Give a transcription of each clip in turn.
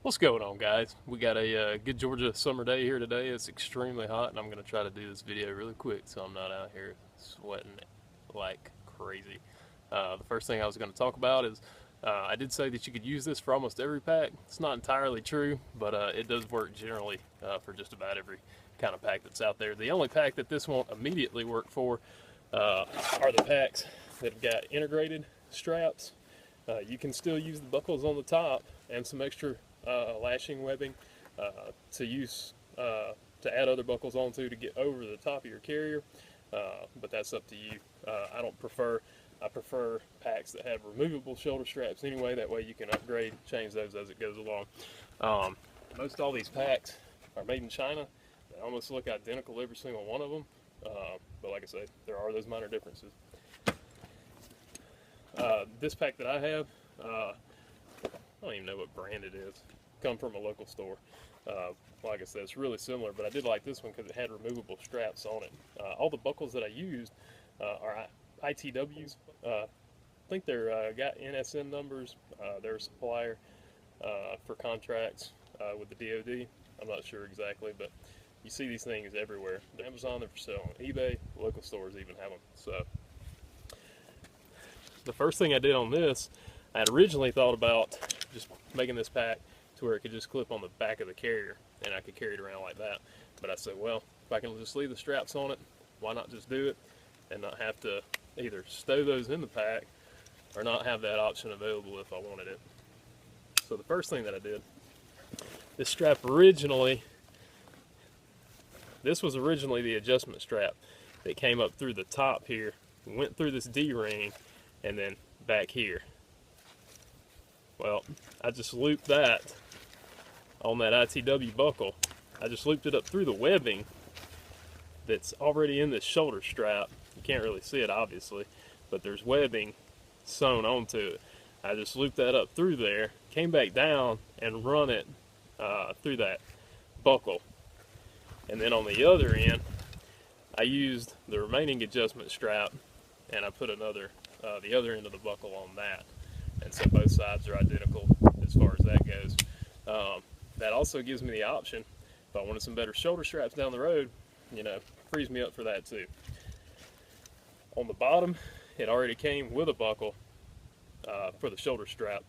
What's going on, guys? We got a good Georgia summer day here today. It's extremely hot, and I'm going to try to do this video really quick so I'm not out here sweating like crazy. The first thing I was going to talk about is I did say that you could use this for almost every pack. It's not entirely true, but it does work generally for just about every kind of pack that's out there. The only pack that this won't immediately work for are the packs that have got integrated straps. You can still use the buckles on the top and some extra lashing webbing to use to add other buckles onto to get over the top of your carrier, but that's up to you. I prefer packs that have removable shoulder straps anyway. That way you can upgrade, change those as it goes along. Most all these packs are made in China. They almost look identical, every single one of them. But like I said, there are those minor differences. This pack that I have, I don't even know what brand it is. Come from a local store. Like I said, it's really similar, but I did like this one because it had removable straps on it. All the buckles that I used are ITWs. I think they're got NSN numbers. They're a supplier for contracts with the DoD. I'm not sure exactly, but you see these things everywhere. They're Amazon, they're for sale on eBay. Local stores even have them. So the first thing I did on this, I had originally thought about just making this pack to where it could just clip on the back of the carrier and I could carry it around like that. But I said, well, if I can just leave the straps on it, why not just do it and not have to either stow those in the pack or not have that option available if I wanted it. So the first thing that I did, this was originally the adjustment strap that came up through the top here, went through this D-ring, and then back here. Well, I just looped that on that ITW buckle. I just looped it up through the webbing that's already in this shoulder strap. You can't really see it obviously, but there's webbing sewn onto it. I just looped that up through there, came back down and run it through that buckle. And then on the other end, I used the remaining adjustment strap and I put the other end of the buckle on that. And so both sides are identical as far as that goes. That also gives me the option, if I wanted some better shoulder straps down the road, frees me up for that too. On the bottom, it already came with a buckle for the shoulder strap,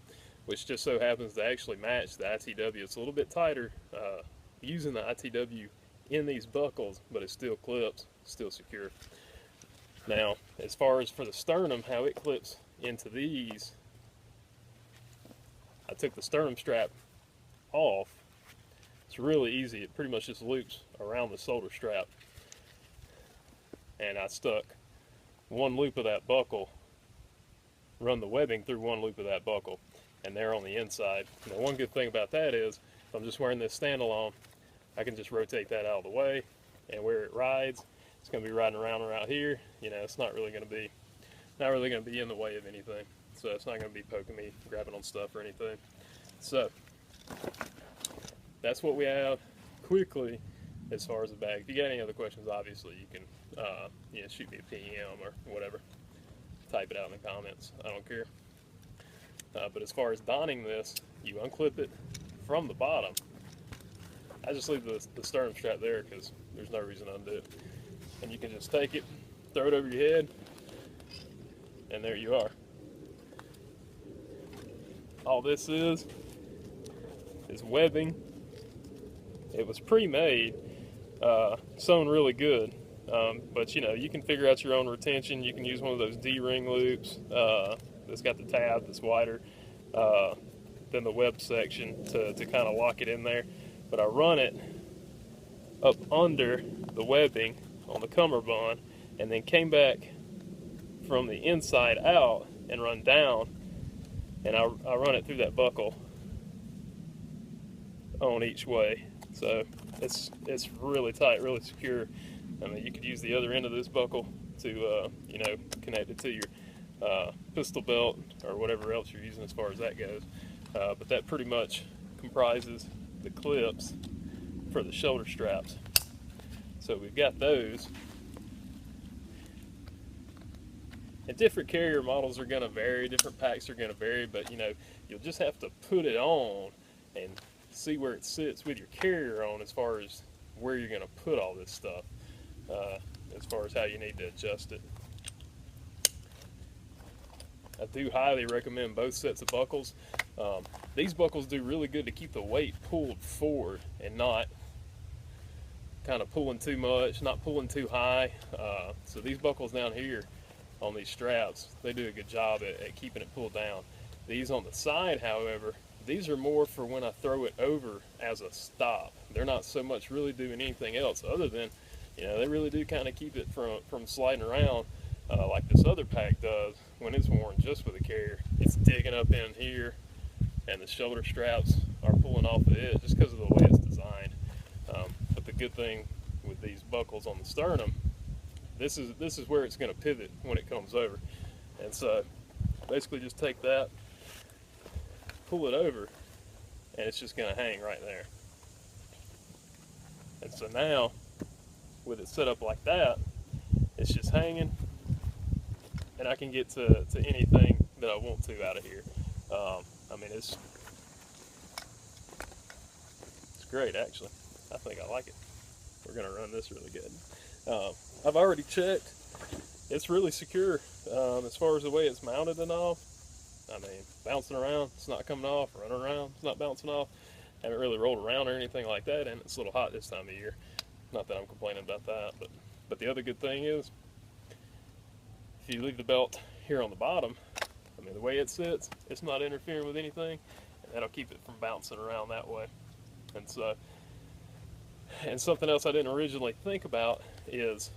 which just so happens to actually match the ITW. It's a little bit tighter using the ITW in these buckles, but it still clips, still secure. Now, as far as for the sternum, how it clips into these, I took the sternum strap off. It's really easy. It pretty much just loops around the shoulder strap. And I stuck one loop of that buckle, run the webbing through one loop of that buckle, and they're on the inside. Now, one good thing about that is, if I'm just wearing this standalone, I can just rotate that out of the way, and where it rides, it's going to be riding around here. It's not really going to be in the way of anything. So it's not going to be poking me, grabbing on stuff or anything. So that's what we have quickly as far as the bag. If you got any other questions, obviously you can shoot me a PM or whatever. Type it out in the comments. I don't care. But as far as donning this, you unclip it from the bottom. I just leave the sternum strap there because there's no reason to undo it. And you can just take it, throw it over your head, and there you are. All this is webbing. It was pre-made, sewn really good, but you can figure out your own retention. You can use one of those D-ring loops that's got the tab that's wider than the web section to kind of lock it in there. But I run it up under the webbing on the cummerbund and then came back from the inside out and run down, and I run it through that buckle on each way. So it's really tight, really secure. I mean, you could use the other end of this buckle to connect it to your pistol belt or whatever else you're using as far as that goes. But that pretty much comprises the clips for the shoulder straps. So we've got those. And different carrier models are going to vary, different packs are going to vary, but you'll just have to put it on and see where it sits with your carrier on as far as where you're going to put all this stuff, as far as how you need to adjust it. I do highly recommend both sets of buckles. These buckles do really good to keep the weight pulled forward and not kind of pulling too much, not pulling too high. So these buckles down here on these straps, they do a good job at keeping it pulled down. These on the side, however, these are more for when I throw it over as a stop. They're not so much really doing anything else other than, you know, they really do kind of keep it from sliding around like this other pack does when it's worn just with a carrier. It's digging up in here and the shoulder straps are pulling off of it just because of the way it's designed. But the good thing with these buckles on the sternum, this is where it's going to pivot when it comes over. And so basically just take that, pull it over, and it's just going to hang right there. And so now, with it set up like that, it's just hanging, and I can get to anything that I want to out of here. I mean, it's great, actually. I think I like it. We're going to run this really good. I've already checked. It's really secure as far as the way it's mounted and all. I mean, bouncing around, it's not coming off. Running around, it's not bouncing off. Haven't really rolled around or anything like that, and it's a little hot this time of year. Not that I'm complaining about that, but the other good thing is, if you leave the belt here on the bottom, I mean, the way it sits, it's not interfering with anything, and that'll keep it from bouncing around that way. And so, and something else I didn't originally think about is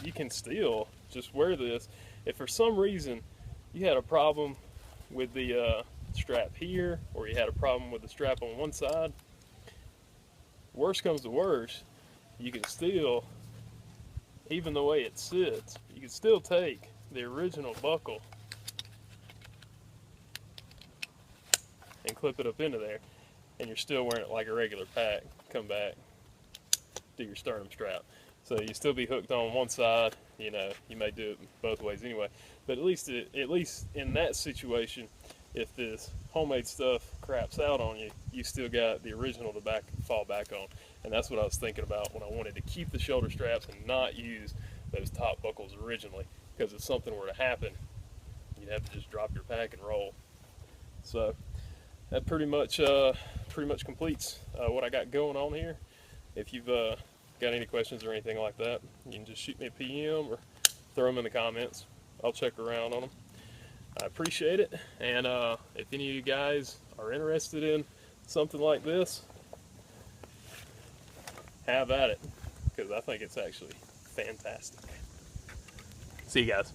you can still just wear this. If for some reason you had a problem with the strap here, or you had a problem with the strap on one side, worst comes to worst, you can still, even the way it sits, you can still take the original buckle and clip it up into there, and you're still wearing it like a regular pack. Come back, do your sternum strap. So you still be hooked on one side. You know, you may do it both ways anyway. But at least in that situation, if this homemade stuff craps out on you, you still got the original to fall back on. And that's what I was thinking about when I wanted to keep the shoulder straps and not use those top buckles originally. Because if something were to happen, you'd have to just drop your pack and roll. So that pretty much completes what I got going on here. If you've got any questions or anything like that, you can just shoot me a PM or throw them in the comments. I'll check around on them. I appreciate it, and if any of you guys are interested in something like this, have at it, because I think it's actually fantastic. See you guys.